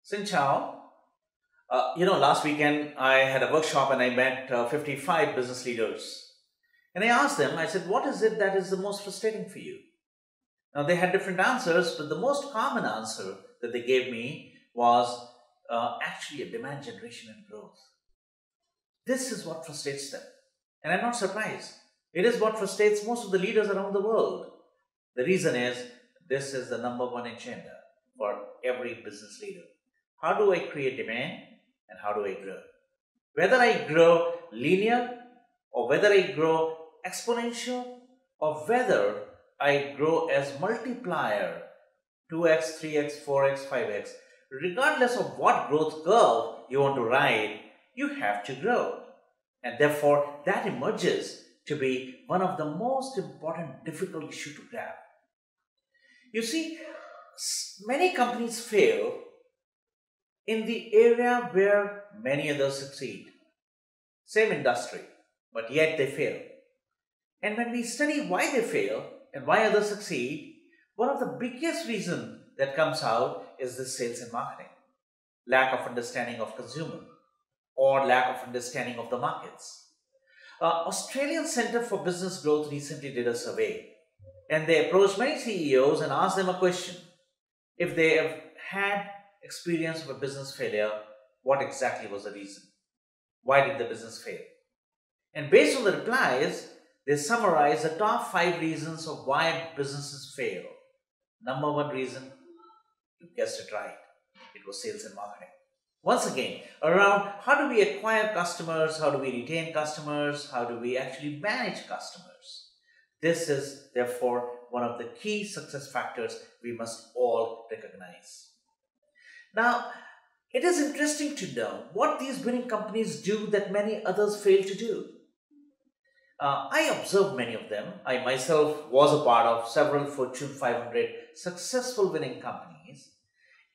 Xin chào. Last weekend I had a workshop and I met 55 business leaders. And I asked them, I said, what is it that is the most frustrating for you? Now, they had different answers, but the most common answer that they gave me was actually a demand generation and growth. This is what frustrates them. And I'm not surprised. It is what frustrates most of the leaders around the world. The reason is this is the number one agenda for every business leader. How do I create demand and how do I grow? Whether I grow linear or whether I grow exponential or whether I grow as multiplier 2x, 3x, 4x, 5x, regardless of what growth curve you want to ride, you have to grow. And therefore, that emerges to be one of the most important difficult issues to grab. You see, many companies fail in the area where many others succeed. Same industry, but yet they fail. And when we study why they fail and why others succeed, one of the biggest reasons that comes out is the sales and marketing. Lack of understanding of consumer or lack of understanding of the markets. Australian Centre for Business Growth recently did a survey and they approached many CEOs and asked them a question. If they have had experience of a business failure, what exactly was the reason? Why did the business fail? And based on the replies, they summarize the top 5 reasons of why businesses fail. Number 1 reason, you guessed it right, it was sales and marketing. Once again, around how do we acquire customers, how do we retain customers, how do we actually manage customers. This is therefore one of the key success factors we must all recognize. Now, it is interesting to know what these winning companies do that many others fail to do. I observed many of them. I myself was a part of several Fortune 500 successful winning companies.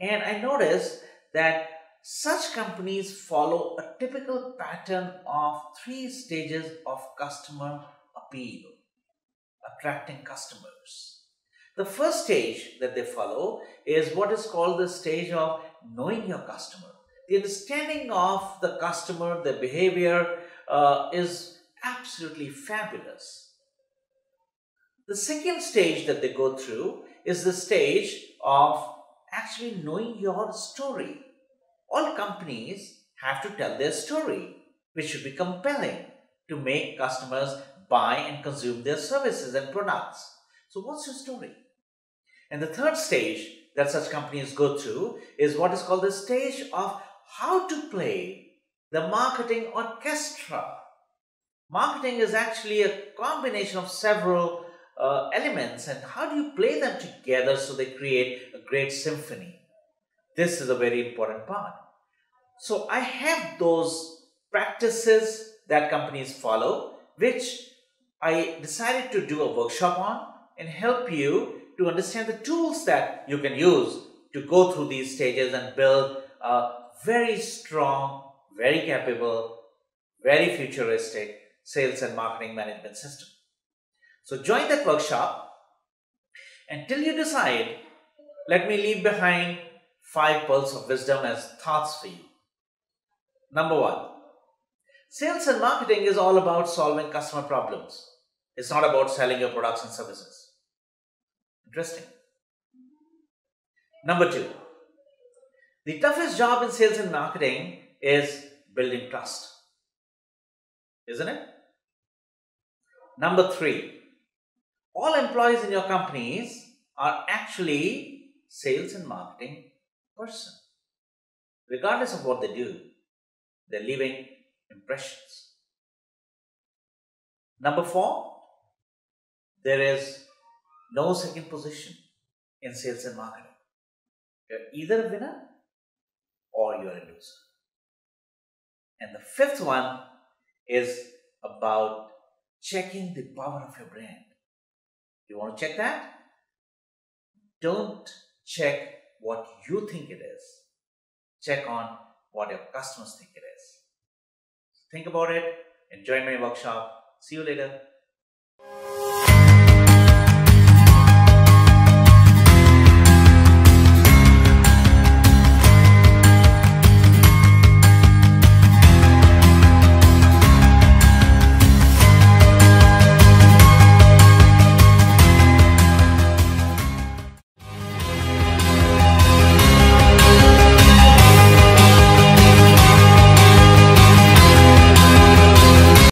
And I noticed that such companies follow a typical pattern of 3 stages of customer appeal, attracting customers. The first stage that they follow is what is called the stage of knowing your customer. The understanding of the customer, their behavior is absolutely fabulous. The second stage that they go through is the stage of actually knowing your story. All companies have to tell their story, which should be compelling to make customers buy and consume their services and products. So what's your story? And the third stage that such companies go through is what is called the stage of how to play the marketing orchestra. Marketing is actually a combination of several elements, and how do you play them together so they create a great symphony? This is a very important part. So I have those practices that companies follow, which I decided to do a workshop on and help you to understand the tools that you can use to go through these stages and build a very strong, very capable, very futuristic sales and marketing management system. So join that workshop, and till you decide, let me leave behind 5 pearls of wisdom as thoughts for you. Number 1, sales and marketing is all about solving customer problems. It's not about selling your products and services. Interesting. Number 2, the toughest job in sales and marketing is building trust. Isn't it? Number 3, all employees in your companies are actually sales and marketing person. Regardless of what they do, they're leaving impressions. Number 4, there is no second position in sales and marketing. You're either a winner or you're a loser. And the 5th one is about checking the power of your brand. You want to check that? Don't check what you think it is. Check on what your customers think it is. Think about it and join my workshop. See you later.